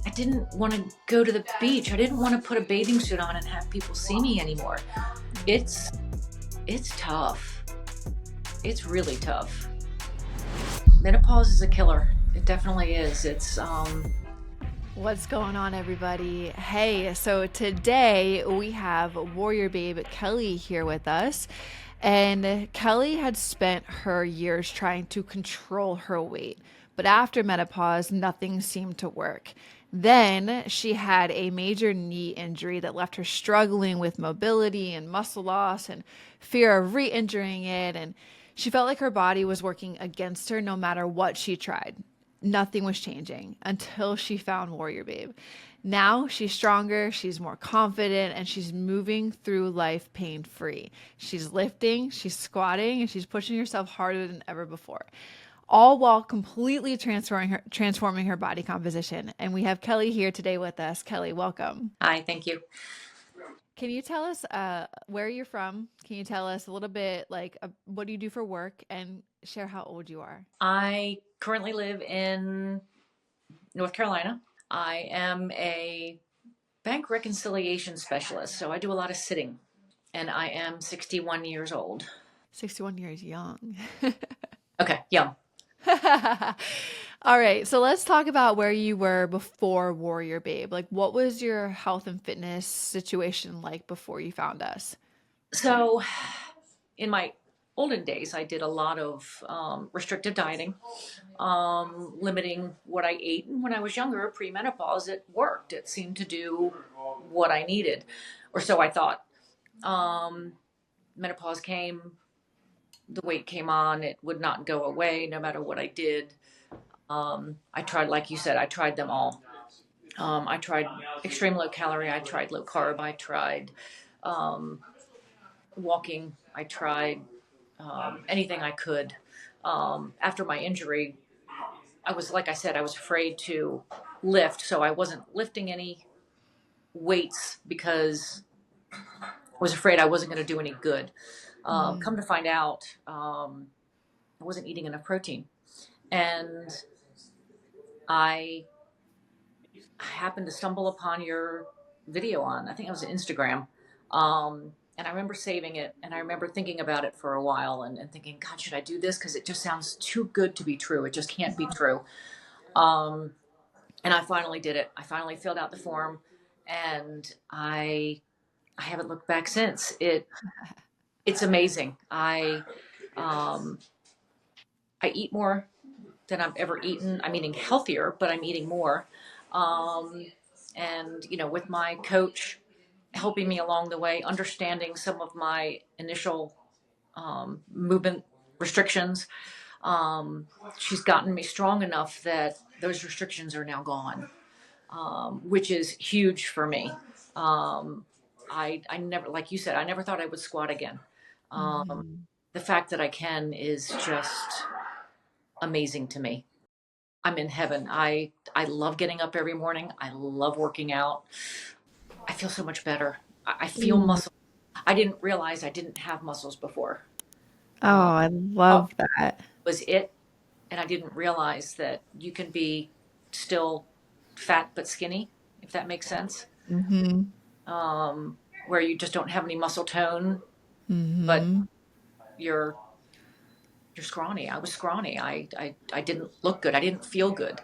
I didn't want to go to the beach. I didn't want to put a bathing suit on and have people see me anymore. It's tough. It's really tough. Menopause is a killer. It definitely is. What's going on, everybody? Hey, so today we have WarriorBabe Kelly here with us. And Kelly had spent her years trying to control her weight, but after menopause, nothing seemed to work. Then she had a major knee injury that left her struggling with mobility and muscle loss and fear of re injuring it. And she felt like her body was working against her no matter what she tried. Nothing was changing until she found WarriorBabe. Now she's stronger, she's more confident, and she's moving through life pain free. She's lifting, she's squatting, and she's pushing herself harder than ever before, all while completely transforming her body composition. And we have Kelly here today with us. Kelly, welcome. Hi, thank you. Can you tell us where you're from? Can you tell us a little bit like what do you do for work and share how old you are? I currently live in North Carolina. I am a bank reconciliation specialist, so I do a lot of sitting, and I am 61 years old. 61 years young. Okay, yeah. All right, so let's talk about where you were before WarriorBabe. Like, what was your health and fitness situation like before you found us? So, in my olden days, I did a lot of restrictive dieting, limiting what I ate. And when I was younger, pre-menopause, it worked. It seemed to do what I needed, or so I thought. Um, Menopause came, the weight came on. It would not go away no matter what I did. I tried, like you said, I tried them all. I tried extreme low calorie. I tried low carb. I tried um, walking. I tried anything I could. After my injury, I was, like I said, I was afraid to lift. So I wasn't lifting any weights because I was afraid I wasn't going to do any good. Come to Mm. find out, I wasn't eating enough protein. And I happened to stumble upon your video on, I think it was Instagram. And I remember saving it, and I remember thinking about it for a while, and thinking, God, should I do this? Because it just sounds too good to be true. It just can't be true. Um, and I finally did it. I finally filled out the form, and I haven't looked back since. It's amazing. Um, I eat more than I've ever eaten. I'm eating healthier, but I'm eating more. Um, and with my coach helping me along the way, understanding some of my initial movement restrictions, she's gotten me strong enough that those restrictions are now gone, which is huge for me. Um, I never, like you said, I never thought I would squat again. Um, Mhm. the fact that I can is just amazing to me. I'm in heaven. I love getting up every morning. I love working out. I feel so much better. I feel Ooh. muscle. I didn't realize I didn't have muscles before. Oh, Uh, I thought love that. was it, and I didn't realize that you can be still fat but skinny, if that makes sense. Mm-hmm. Where you just don't have any muscle tone, but Mm-hmm. you're you're scrawny. I was scrawny. I didn't look good. I didn't feel good.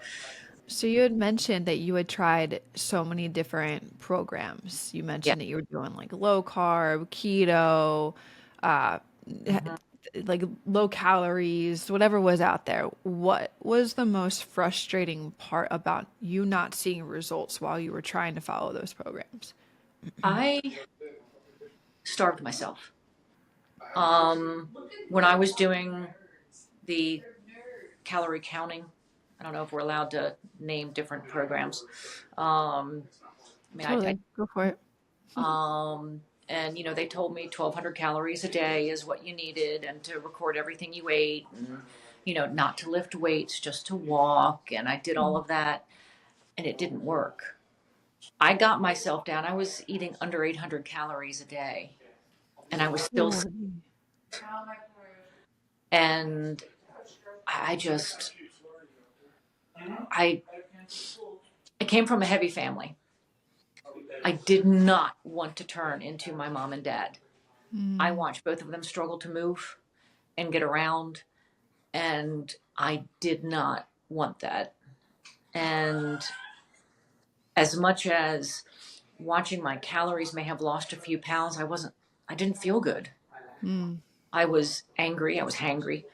So you had mentioned that you had tried so many different programs. You Yeah. mentioned that you were doing like low carb, keto, uh, Mhm. like low calories, whatever was out there. What was the most frustrating part about you not seeing results while you were trying to follow those programs? I starved myself. Um, when I was doing the calorie counting, I don't know if we're allowed to name different programs. Um, I mean, Totally. Go for it. and they told me 1,200 calories a day is what you needed, and to record everything you ate, and not to lift weights, just to walk. And I did all of that, and it didn't work. I got myself down. I was eating under 800 calories a day, and I was still sick. Holy. And I just, I came from a heavy family. I did not want to turn into my mom and dad. I Mm. watched both of them struggle to move and get around, and I did not want that. And as much as watching my calories may have lost a few pounds, I didn't feel good. Mm. I was angry, I was hangry.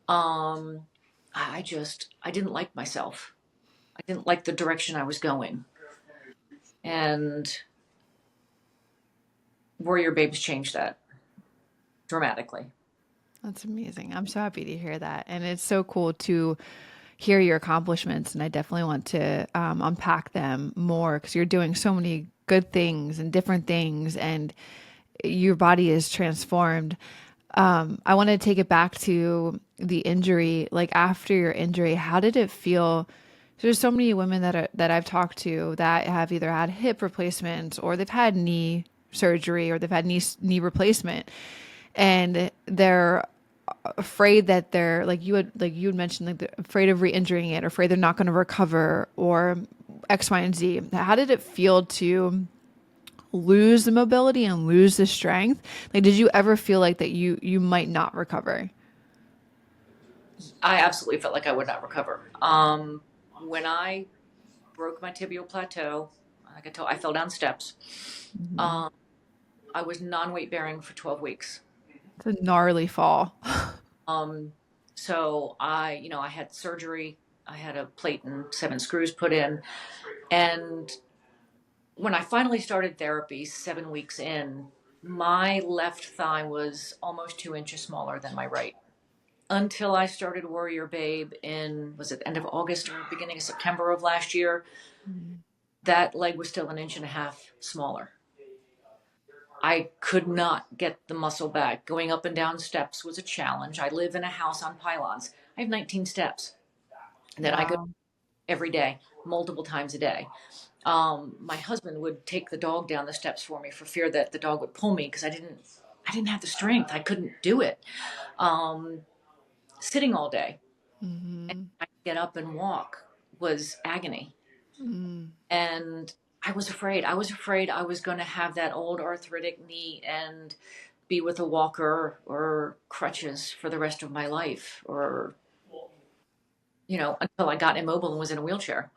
Um, I didn't like myself. I didn't like the direction I was going. And Warrior Babes changed that dramatically. That's amazing. I'm so happy to hear that. And it's so cool to hear your accomplishments. And I definitely want to unpack them more because you're doing so many good things and different things, and your body is transformed. I want to take it back to the injury. Like after your injury, how did it feel? There's so many women that I've talked to that have either had hip replacements or they've had knee surgery or they've had knee replacement, and they're afraid that they're like you had mentioned, like they're afraid of re-injuring it, or afraid they're not going to recover, or X, Y, and Z. How did it feel to lose the mobility and lose the strength? Like, did you ever feel like that you might not recover? I absolutely felt like I would not recover. When I broke my tibial plateau, like I told, I fell down steps. Mm-hmm. Um, I was non-weight bearing for 12 weeks. It's a gnarly fall. Um, so I had surgery. I had a plate and 7 screws put in. And when I finally started therapy 7 weeks in, my left thigh was almost 2 inches smaller than my right. Until I started Warrior Babe in, was it the end of August or beginning of September of last year, that leg was still an inch and a half smaller. I could not get the muscle back. Going up and down steps was a challenge. I live in a house on pylons. I have 19 steps that I go Wow. every day, multiple times a day. My husband would take the dog down the steps for me for fear that the dog would pull me because I didn't have the strength. I couldn't do it. Um, Sitting all day and Mm-hmm. I get up and walk was agony. Mm. And I was afraid. I was afraid I was going to have that old arthritic knee and be with a walker or crutches for the rest of my life, or, until I got immobile and was in a wheelchair.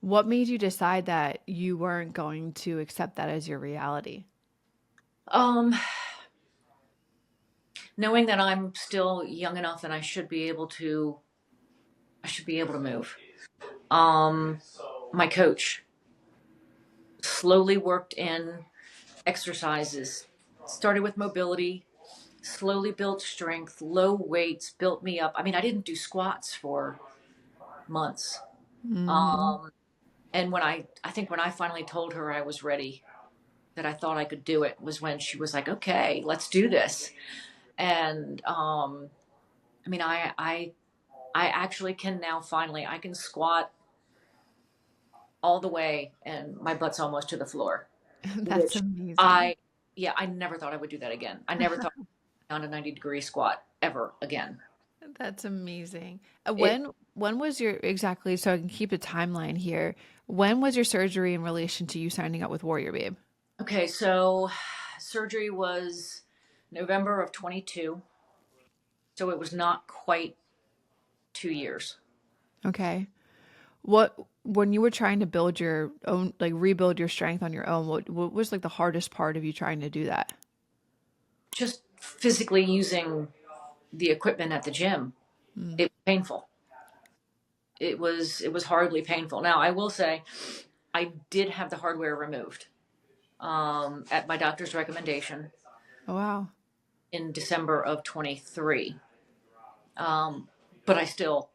What made you decide that you weren't going to accept that as your reality? Um, Knowing that I'm still young enough and I should be able to move. Um, my coach slowly worked in exercises, started with mobility, slowly built strength, low weights, built me up. I mean, I didn't do squats for months. Mm-hmm. Um, and I think when I finally told her I was ready, that I thought I could do it, was when she was like, okay, let's do this. And, I mean, I actually can now finally, I can squat all the way and my butt's almost to the floor, That's which amazing. I, yeah, I never thought I would do that again. I never thought on a 90-degree squat ever again. That's amazing. It When was your exactly, so I can keep a timeline here? When was your surgery in relation to you signing up with Warrior Babe? Okay, so surgery was November of 22, so it was not quite 2 years. Okay. What when you were trying to build your own, like rebuild your strength on your own, what was like the hardest part of you trying to do that? Just physically using the equipment at the gym, Mm. it was painful. It was horribly painful. Now, I will say I did have the hardware removed at my doctor's recommendation Oh wow. in December of 23. But I still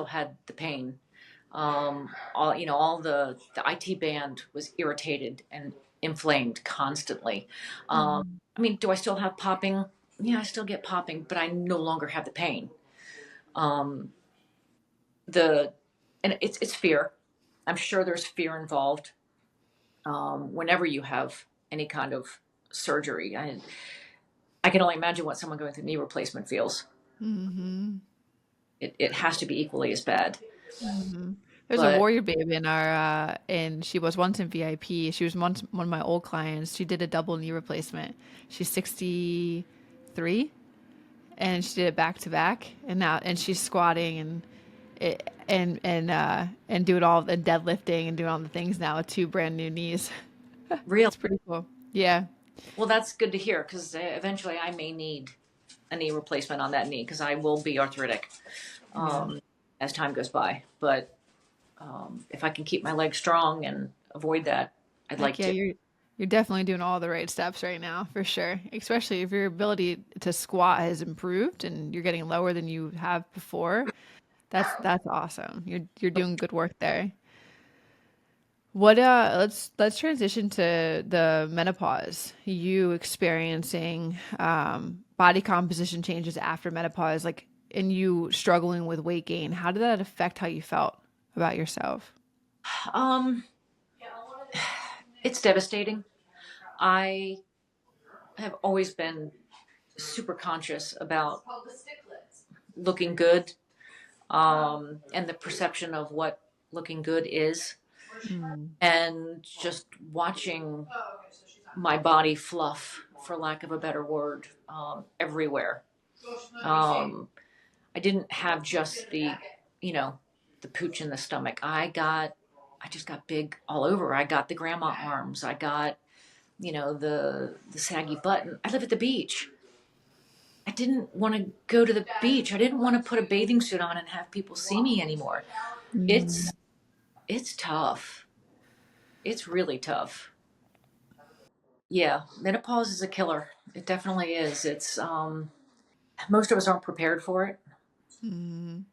had the pain. All the IT band was irritated and inflamed constantly. Mm. I mean, do I still have popping? Yeah, I still get popping, but I no longer have the pain. Um, the and it's fear. I'm sure there's fear involved whenever you have any kind of surgery. I can only imagine what someone going through knee replacement feels. Mm-hmm. It has to be equally as bad. Mm-hmm. There's a But warrior babe in our and she was once in VIP. She was once one of my old clients. She did a double knee replacement. She's 63 and she did it back to back and she's squatting and doing all the deadlifting and doing all the things now with two brand new knees. real, It's pretty cool. Yeah. well, that's good to hear because eventually I may need a knee replacement on that knee because I will be arthritic Yeah. as time goes by. But if I can keep my legs strong and avoid that, I'd Heck like yeah, to. you're definitely doing all the right steps right now for sure. Especially if your ability to squat has improved and you're getting lower than you have before. That's awesome. You're doing good work there. What let's transition to the menopause. You experiencing body composition changes after menopause, like and you struggling with weight gain. How did that affect how you felt about yourself? Um, it's devastating. I have always been super conscious about looking good and the perception of what looking good is, Mm, and just watching my body fluff, for lack of a better word, everywhere. Um, I didn't have just you know, the pooch in the stomach. I just got big all over. I got the grandma arms. I got, the saggy butt. And I live at the beach. I didn't want to go to the beach. I didn't want to put a bathing suit on and have people see me anymore. mm, It's it's tough. It's really tough. Yeah, menopause is a killer. It definitely is. It's most of us aren't prepared for it, mm.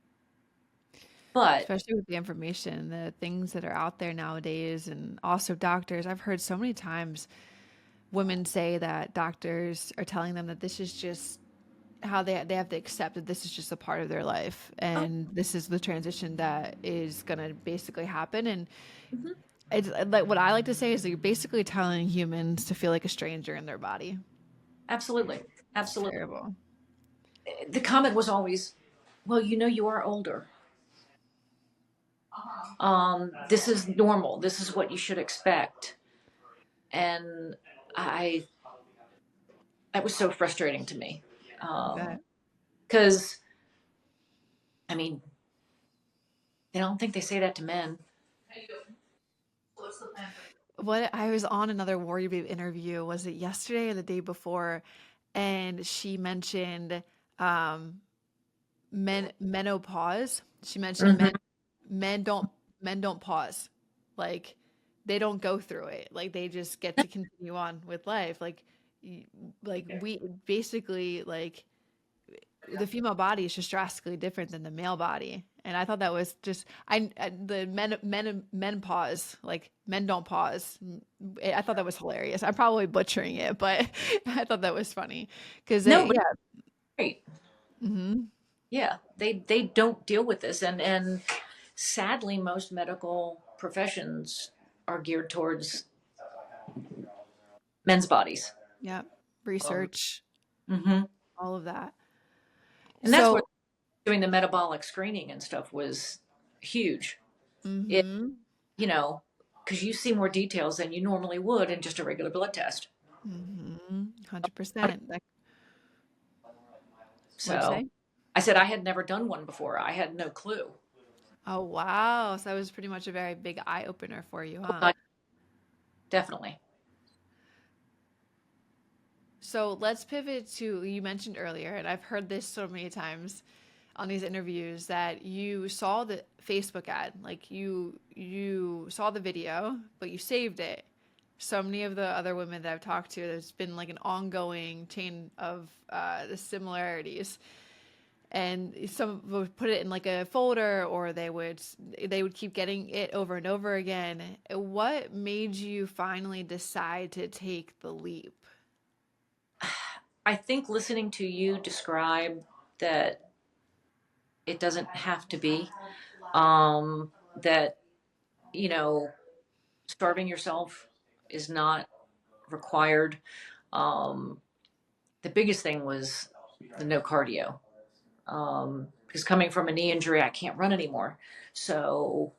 but Especially with the information, the things that are out there nowadays, and also doctors. I've heard so many times women say that doctors are telling them that this is just how they have to accept that this is just a part of their life oh, and this is the transition that is going to basically happen. And mhm, it's like what I like to say is that you're basically telling humans to feel like a stranger in their body. absolutely, It's absolutely. terrible. The comment was always, "Well, you are older. This is normal. This is what you should expect." And I that was so frustrating to me, I bet. because I mean, I don't think they say that to men. What I was on another Warrior Babe interview, was it yesterday or the day before? And she mentioned um, menopause. She mentioned Hmm. men don't men don't pause. Like they don't go through it. Like they just get to continue on with life. Y- like we basically like the female body is just drastically different than the male body. And I thought that was just the men pause, like men don't pause. I thought that was hilarious. I'm probably butchering it, but I thought that was funny because No, but yeah. great. Hmm. Yeah, they don't deal with this, and sadly, most medical professions are geared towards men's bodies. Yeah, Um, research, hmm all of that. and that's where So, doing the metabolic screening and stuff was huge. It, mhm, you know, because you see more details than you normally would in just a regular blood test. mhm, 100%. Like, what'd you So say? I said I had never done one before. I had no clue. Oh, wow. So that was pretty much a very big eye opener for you, Oh, huh? God, definitely. So let's pivot to you mentioned earlier, and I've heard this so many times on these interviews that you saw the Facebook ad, like you saw the video, but you saved it. So many of the other women that I've talked to, there's been like an ongoing chain of the similarities, and some would put it in like a folder, or they would keep getting it over and over again. What made you finally decide to take the leap? I think listening to you describe that it doesn't have to be, that, you know, starving yourself is not required. Um, the biggest thing was the no cardio. Because coming from a knee injury, I can't run anymore. So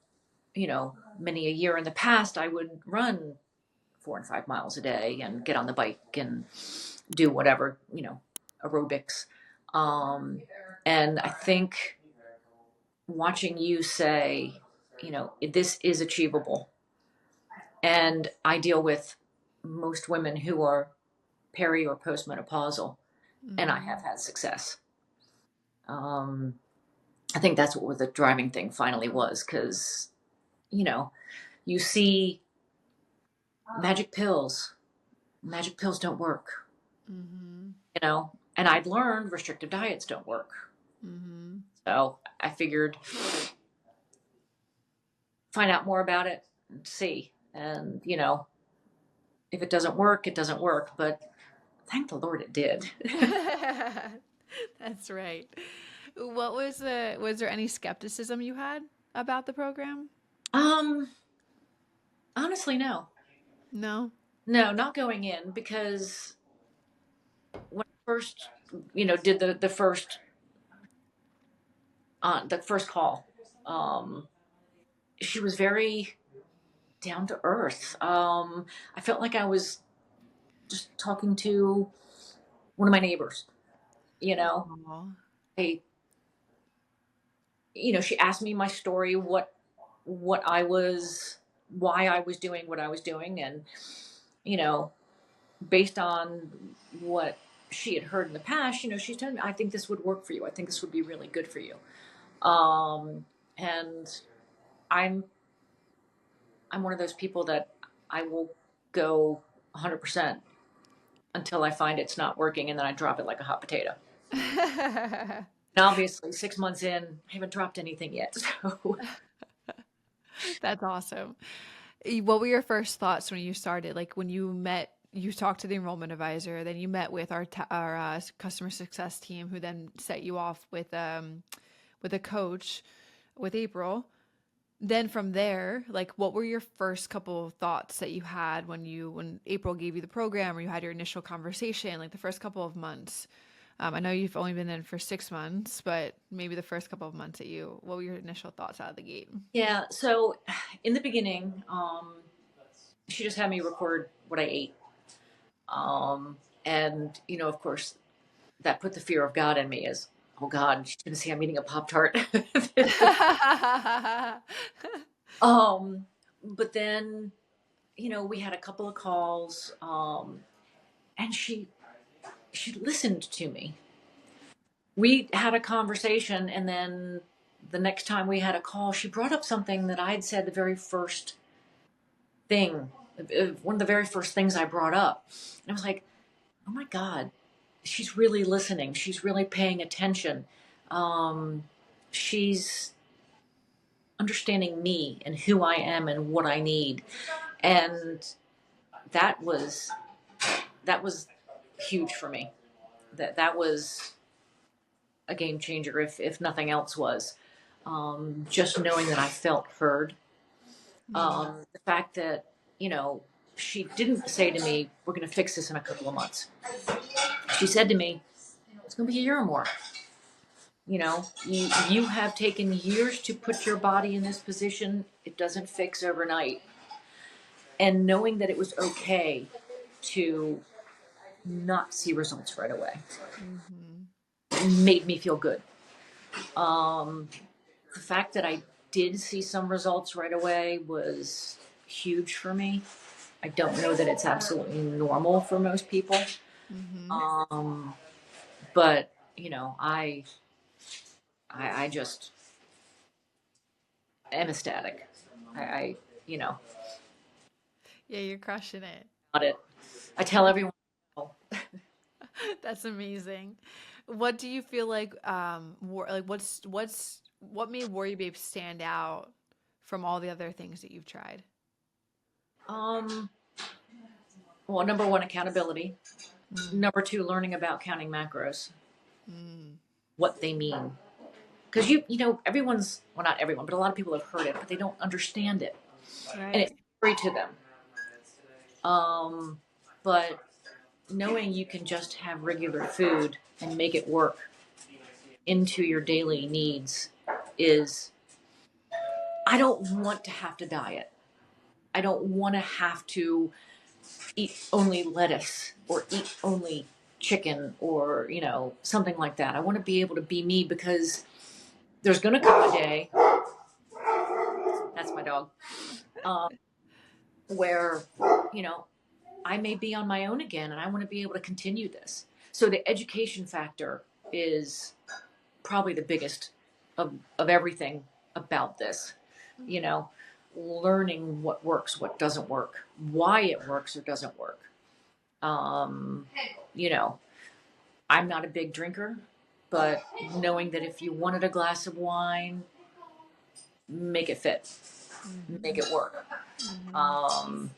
many a year in the past, I would run 4 and 5 miles a day and get on the bike and do whatever, aerobics. Um, and I think watching you say, this is achievable. And I deal with most women who are peri or postmenopausal, and I have Mm-hmm. had success. Um, I think that's what the driving thing finally was, because, you know, you see magic pills. Magic pills don't work, Mm-hmm. and I'd learned restrictive diets don't work. Mm-hmm. So I figured find out more about it and see. And, if it doesn't work, it doesn't work. But thank the Lord it did. That's right. Was there any skepticism you had about the program? um, Honestly, no. No. No, not going in, because when I first, did the first call, she was very down to earth. I felt like I was just talking to one of my neighbors. You know, Aw. I, she asked me my story, what I was, why I was doing what I was doing, and you know, based on what she had heard in the past, she's telling me, I think this would work for you. I think this would be really good for you. And I'm I'm one of those people that I will go 100% until I find it's not working, and then I drop it like a hot potato. And obviously, 6 months in, I haven't dropped anything yet. So, That's awesome. What were your first thoughts when you started? Like when you talked to the enrollment advisor, then you met with our customer success team, who then set you off with a coach with April. Then from there, like what were your first couple of thoughts that you had when April gave you the program, or you had your initial conversation, like the first couple of months? I know you've only been in for 6 months, but maybe the first couple of months what were your initial thoughts out of the gate? yeah. So, in the beginning, she just had me record what I ate. And, of course, that put the fear of God in me, as, oh God, she's going to see I'm eating a Pop Tart. um, but then, we had a couple of calls, and she listened to me. We had a conversation, and then the next time we had a call, she brought up something that I had said the very first thing, one of the very first things I brought up. And I was like, oh my God, she's really listening. She's really paying attention. She's understanding me and who I am and what I need. And that was that was huge for me. That was a game changer, if nothing else was. Just knowing that I felt heard. Mm. The fact that, she didn't say to me, we're going to fix this in a couple of months. She said to me, it's going to be a year or more. You have taken years to put your body in this position. It doesn't fix overnight. And knowing that it was okay to not see results right away Mhm. made me feel good. Um, the fact that I did see some results right away was huge for me. I don't know that it's absolutely normal for most people. Mhm. Um, but I just am ecstatic. I you know, Yeah, you're crushing it. got it. I tell everyone. That's amazing. What do you feel like what made Warrior Babe stand out from all the other things that you've tried? Um, well, number one, accountability. Mm. Number two, learning about counting macros, Mm. what they mean. Because everyone's, well, not everyone, but a lot of people have heard it, but they don't understand it, and it's Right. free to them. But knowing you can just have regular food and make it work into your daily needs is, I don't want to have to diet. I don't want to have to eat only lettuce or eat only chicken or, something like that. I want to be able to be me because there's going to come a day, that's my dog, um, where, you know, I may be on my own again and I want to be able to continue this. So the education factor is probably the biggest of everything about this, you know, learning what works, what doesn't work, why it works or doesn't work. Um, you know, I'm not a big drinker, but knowing that if you wanted a glass of wine, make it fit, make Mm-hmm. it work. Mm-hmm. Um,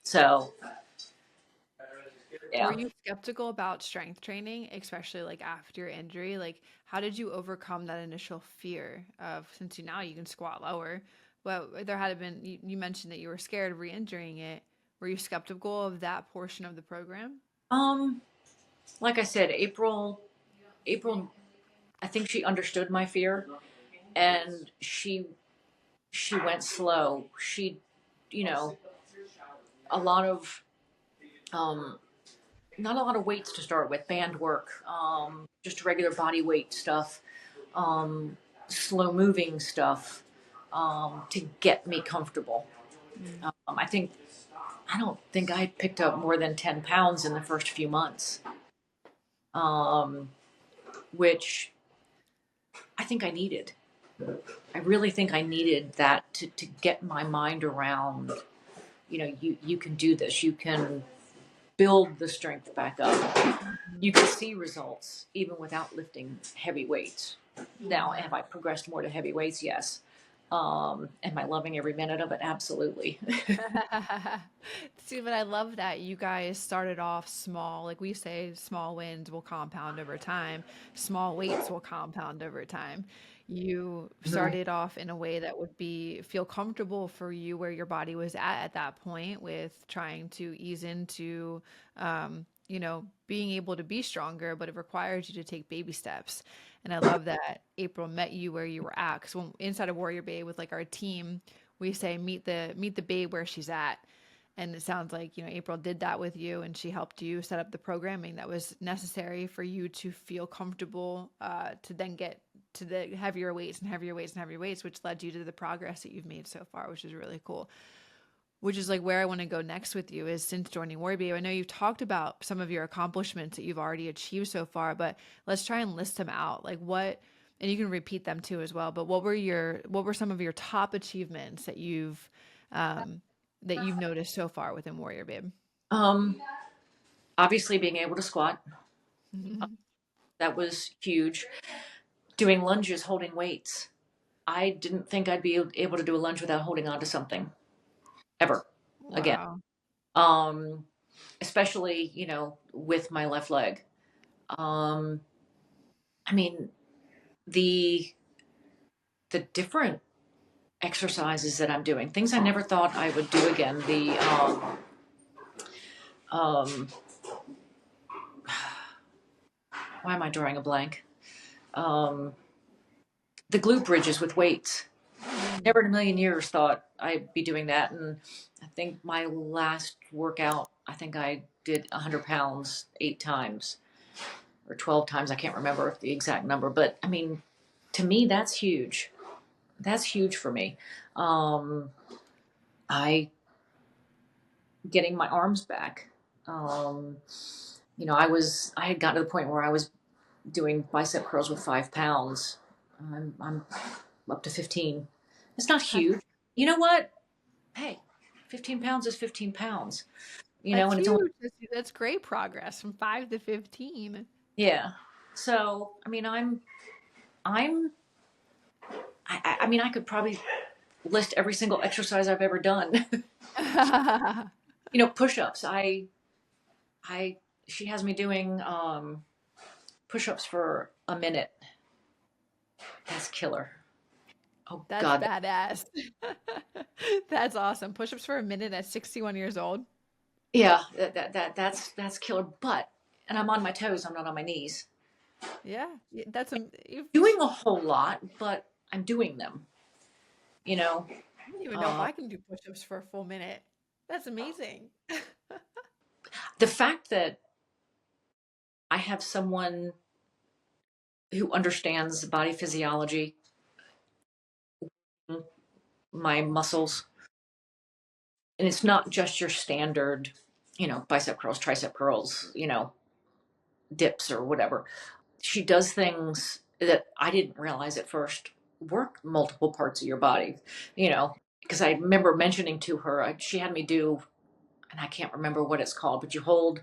so Were yeah. you skeptical about strength training, especially like after your injury? Like, how did you overcome that initial fear of since now you can squat lower? Well, there had been, you mentioned that you were scared of re-injuring it. Were you skeptical of that portion of the program? Um, like I said, April, I think she understood my fear and she went slow. She, you know, a lot of um, not a lot of weights to start with, band work, just regular body weight stuff, um, slow moving stuff, to get me comfortable. Mm. I think I don't think I picked up more than 10 pounds in the first few months, um, which I think I needed. I really think I needed that to get my mind around, you can do this. You can build the strength back up. You can see results even without lifting heavy weights. Now, Mm. have I progressed more to heavy weights? Yes. Am I loving every minute of it? Absolutely. See, but I love that you guys started off small. Like we say, small wins will compound over time, small weights will compound over time. You started off in a way that would be feel comfortable for you where your body was at that point with trying to ease into being able to be stronger, but it requires you to take baby steps. And I love that April met you where you were at. Because when inside of Warrior Babe with like our team, we say meet the babe where she's at. And it sounds like, April did that with you and she helped you set up the programming that was necessary for you to feel comfortable to then get to the heavier weights and heavier weights and heavier weights, which led you to the progress that you've made so far, which is really cool. Which is like where I want to go next with you is since joining WarriorBabe. I know you've talked about some of your accomplishments that you've already achieved so far, but let's try and list them out. Like what, and you can repeat them too as well. But what were some of your top achievements um, that you've noticed so far within WarriorBabe? um, Obviously, being able to squat, Mhm. that was huge. Doing lunges, holding weights. I didn't think I'd be able to do a lunge without holding on to something ever again. Wow. Um, Especially, with my left leg. Um, I mean, the the different exercises that I'm doing, things I never thought I would do again. Um, why am I drawing a blank? Um, the glute bridges with weights. Mm. Never in a million years thought I'd be doing that. And I think my last workout, I think I did 100 pounds 8 times or 12 times. I can't remember the exact number, but I mean, to me, that's huge. That's huge for me. Um, I getting my arms back. Um, I had gotten to the point where I was doing bicep curls with 5 pounds. I'm up to 15. It's not huge. You know what? Hey, 15 pounds is 15 pounds, That's and it's only, huge. That's great progress from 5 to 15. yeah. So, I mean, I'm, I mean, I could probably list every single exercise I've ever done. Push-ups. I, she has me doing, push-ups for a minute. That's killer. Oh That's God. badass. That's awesome. Push-ups for a minute at 61 years old. Yeah, that's killer. And I'm on my toes. I'm not on my knees. Yeah, that's Doing a whole lot, but I'm doing them. you know. I don't even know if Uh, I can do push-ups for a full minute. That's amazing. the fact that I have someone who understands body physiology, my muscles, and it's not just your standard, bicep curls, tricep curls, dips or whatever. She does things that I didn't realize at first work multiple parts of your body, because I remember mentioning to her, she had me do, and I can't remember what it's called, but you hold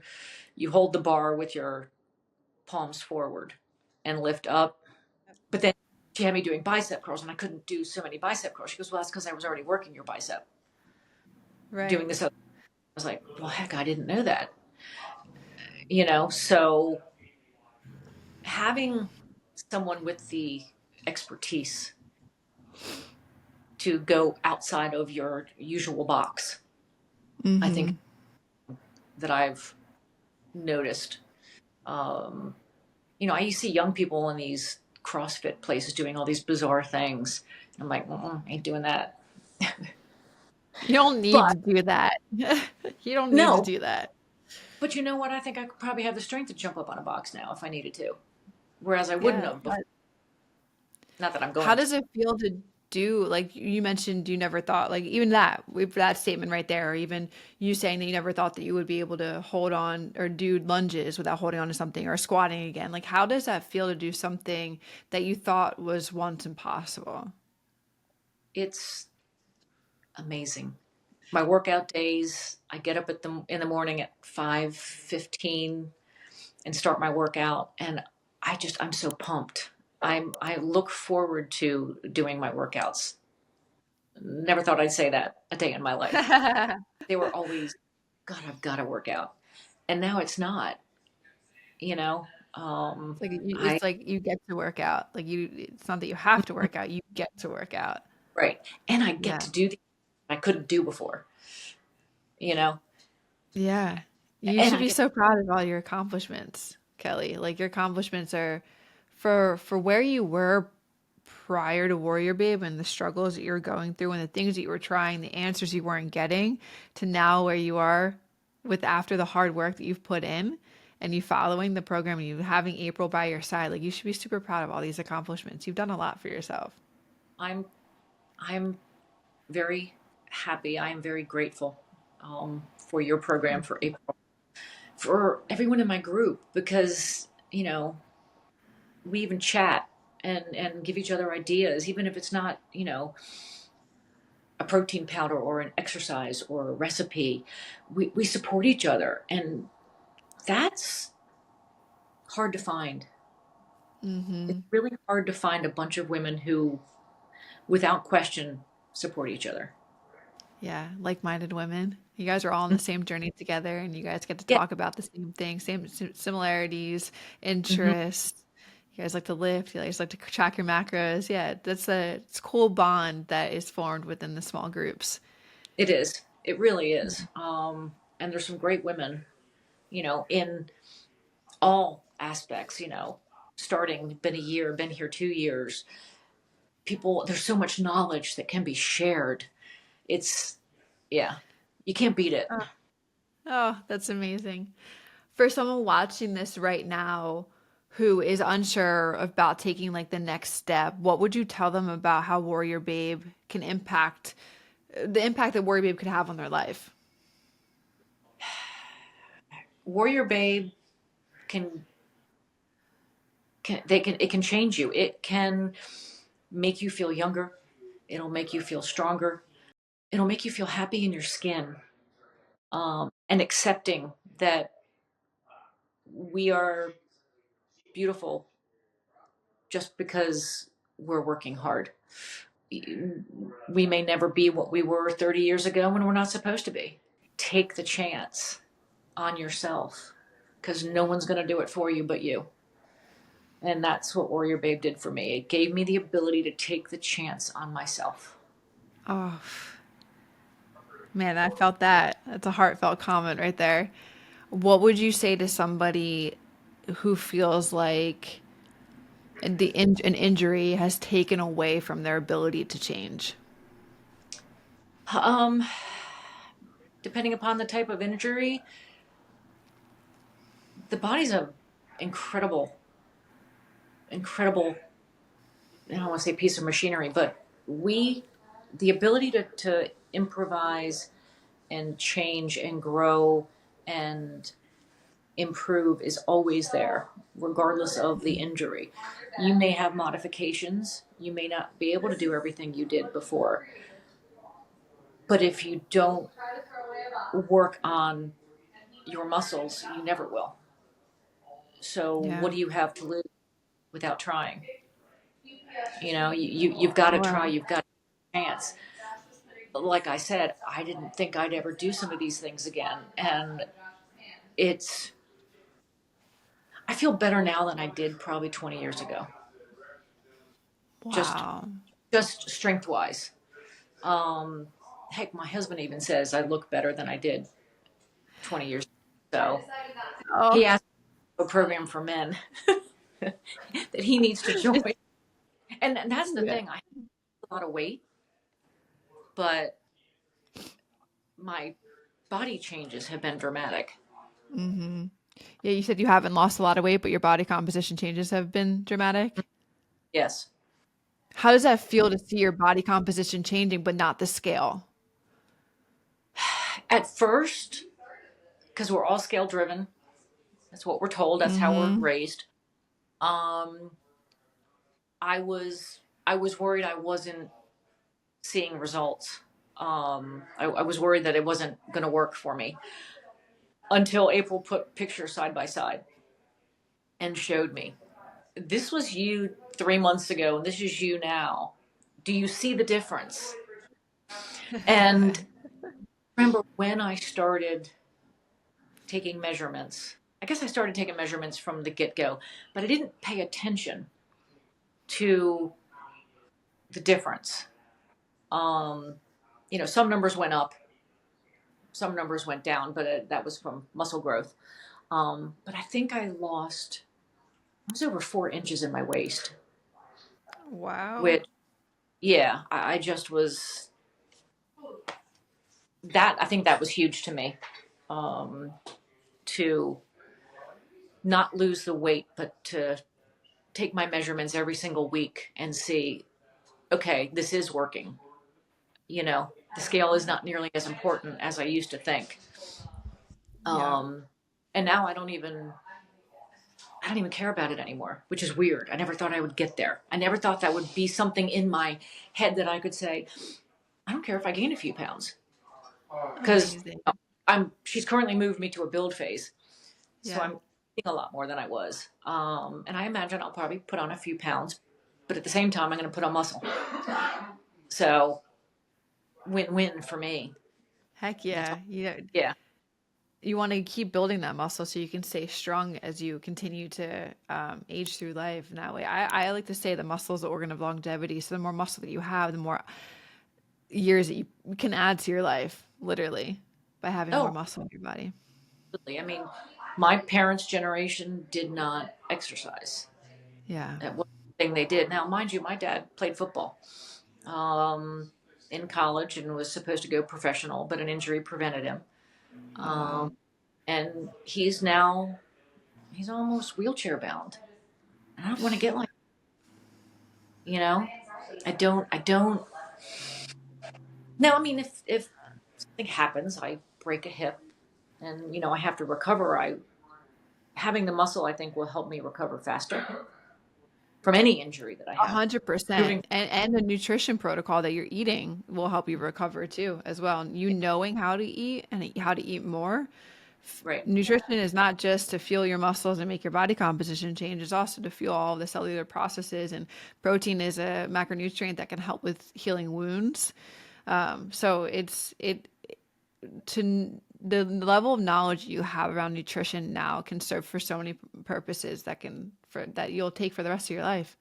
the bar with your palms forward and lift up. But then she had me doing bicep curls, and I couldn't do so many bicep curls. She goes, "Well, that's because I was already working your bicep doing Right. this other." I was like, "Well, heck, I didn't know that." So having someone with the expertise to go outside of your usual box, I think Mm-hmm. that I've noticed. Um, I see young people in these CrossFit places doing all these bizarre things. I'm like, ain't doing that. You don't need to But do that. You don't need to no, do that. but you know what? I think I could probably have the strength to jump up on a box now if I needed to, whereas I wouldn't Yeah. have before. Not that I'm How going to. does it feel to do, like you mentioned, you never thought, like even that, with that statement right there, or even you saying that you never thought that you would be able to hold on or do lunges without holding on to something or squatting again. Like, how does that feel to do something that you thought was once impossible? It's amazing. My workout days, I get up in the morning at 5:15 and start my workout, and I'm so pumped. I look forward to doing my workouts. Never thought I'd say that a day in my life. They were always, God, I've got to work out. And now it's not, you know. I It's like you get to work out. Like you, it's not that you have to work out, you get to work out. Right. And I get Yeah. to do things I couldn't do before, you know. Yeah. You And should I be get so proud of all your accomplishments, Kelly. Like your accomplishments are for where you were prior to Warrior Babe and the struggles that you were going through and the things that you were trying, the answers you weren't getting, to now where you are with after the hard work that you've put in and you following the program and you having April by your side. Like you should be super proud of all these accomplishments. You've done a lot for yourself. I'm I'm very happy. I am very grateful for your program, for April, for everyone in my group, because we even chat and give each other ideas, even if it's not a protein powder or an exercise or a recipe. We support each other, and that's hard to find. It's Hmm. really hard to find a bunch of women who, without question, support each other. Yeah, like-minded women. You guys are all on the same journey together, and you guys get to Yeah. talk about the same thing, same similarities, Hmm. interests. You guys like to lift. You guys like to track your macros. Yeah, it's a cool bond that is formed within the small groups. It is. It really is. And there's some great women, in all aspects, starting, been a year, been here 2 years. People, there's so much knowledge that can be shared. It's, yeah, you can't beat it. Oh, oh, that's amazing. For someone watching this right now who is unsure about taking like the next step, what would you tell them about how Warrior Babe can impact the impact that Warrior Babe could have on their life? Warrior Babe can, it can change you. It can make you feel younger. It'll make you feel stronger. It'll make you feel happy in your skin. And accepting that we are beautiful just because we're working hard. We may never be what we were 30 years ago when we're not supposed to be. Take the chance on yourself because no one's going to do it for you but you. And that's what Warrior Babe did for me. It gave me the ability to take the chance on myself. Oh, man, I felt that. That's a heartfelt comment right there. What would you say to somebody who feels like an injury has taken away from their ability to change? Um, Depending upon the type of injury, the body's a incredible, incredible, I don't want to say piece of machinery, but the ability to improvise and change and grow and improve is always there, regardless of the injury. You may have modifications, you may not be able to do everything you did before, but if you don't work on your muscles, you never will. So, Yeah. what do you have to lose without trying? You've got to try, Wow. you've got a chance. Like I said, I didn't think I'd ever do some of these things again. And it's, I feel better now than I did probably 20 years ago, just, Wow. just strength wise. Um, Heck, my husband even says I look better than I did 20 years ago. So Oh, he asked me a program for men that he needs to join. And that's the yeah. thing. I have a lot of weight, but my body changes have been dramatic. Hmm. Yeah, you said you haven't lost a lot of weight, but your body composition changes have been dramatic. Yes. How does that feel to see your body composition changing, but not the scale? At first, because we're all scale driven, that's what we're told, that's how we're Hmm. raised. Um, I was worried I wasn't seeing results. I was worried that it wasn't going to work for me until April put pictures side by side and showed me. This was you 3 months ago, and this is you now. Do you see the difference? And remember when I started taking measurements? I guess I started taking measurements from the get go, but I didn't pay attention to the difference. Um, some numbers went up, some numbers went down, but that was from muscle growth. But I think I was over 4 inches in my waist, Wow. which, yeah, I just was, I think that was huge to me, um, to not lose the weight, but to take my measurements every single week and see, okay, this is working. The scale is not nearly as important as I used to think. Yeah. Um, and now I don't even care about it anymore, which is weird. I never thought I would get there. I never thought that would be something in my head that I could say, I don't care if I gain a few pounds, because Amazing. she's currently moved me to a build phase. So Yeah. I'm eating a lot more than I was. And I imagine I'll probably put on a few pounds, but at the same time, I'm going to put on muscle. So win-win for me. Heck That's all. yeah. Yeah. You want to keep building that muscle so you can stay strong as you continue to age through life. And that way, I like to say the muscle is the organ of longevity. So the more muscle that you have, the more years that you can add to your life, literally, by having more Oh, muscle in your body. absolutely. I mean, my parents' generation did not exercise. Yeah. That was the thing they did. Now, mind you, my dad played football um, in college and was supposed to go professional, but an injury prevented him. Oh, wow. Um, and he's almost wheelchair bound. And I don't want to get like, you know, I don't. No, I mean, if something happens, I break a hip and, I have to recover, having the muscle, I think, will help me recover faster from any injury that I have. 100%. Moving, And the nutrition protocol that you're eating will help you recover too, as well. And you knowing how to eat and how to eat more. right. Nutrition is not just to fuel your muscles and make your body composition change, it's also to fuel all the cellular processes. And protein is a macronutrient that can help with healing wounds. So the level of knowledge you have around nutrition now can serve for so many purposes that you'll take for the rest of your life.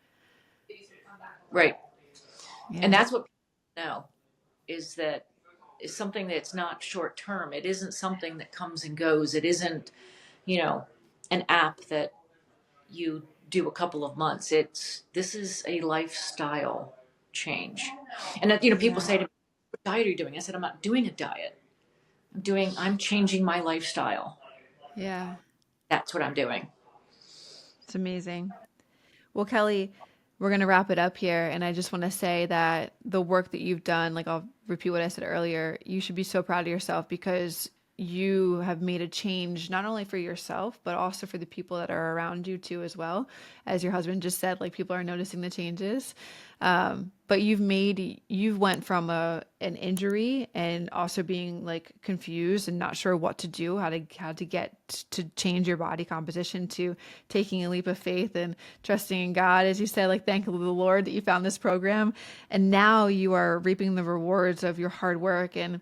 Right. And Yeah. that's what people know is that is something that's not short term. It isn't something that comes and goes. It isn't, you know, an app that you do a couple of months. This is a lifestyle change. And, people Yeah. say to me, diet are you doing? I said, I'm not doing a diet. I'm changing my lifestyle. Yeah. That's what I'm doing. It's amazing. Well, Kelly, we're going to wrap it up here. And I just want to say that the work that you've done, like I'll repeat what I said earlier, you should be so proud of yourself because you have made a change not only for yourself, but also for the people that are around you too, as well. As your husband just said, like people are noticing the changes. But you've went from an injury and also being like confused and not sure what to do, how to get to change your body composition, to taking a leap of faith and trusting in God, as you said, like thank the Lord that you found this program, and now you are reaping the rewards of your hard work and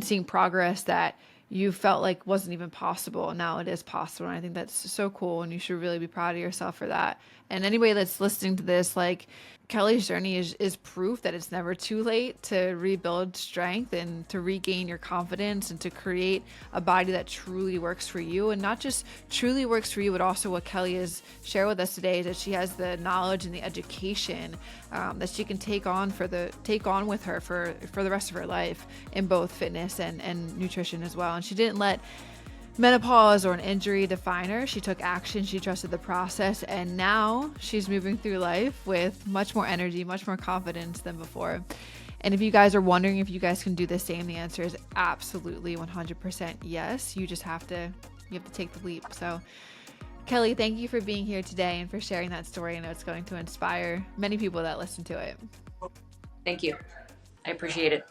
seeing progress that you felt like wasn't even possible. Now it is possible. And I think that's so cool. And you should really be proud of yourself for that. And anybody that's listening to this, like Kelly's journey is proof that it's never too late to rebuild strength and to regain your confidence and to create a body that truly works for you. And not just truly works for you, but also what Kelly has shared with us today is that she has the knowledge and the education that she can take on with her for the rest of her life in both fitness and nutrition as well. And she didn't let menopause or an injury define her. She took action, she trusted the process, and now she's moving through life with much more energy, much more confidence than before. And if you guys are wondering if you guys can do the same, the answer is absolutely 100% yes. You have to take the leap. So Kelly, thank you for being here today and for sharing that story. I know it's going to inspire many people that listen to it. Thank you. I appreciate it.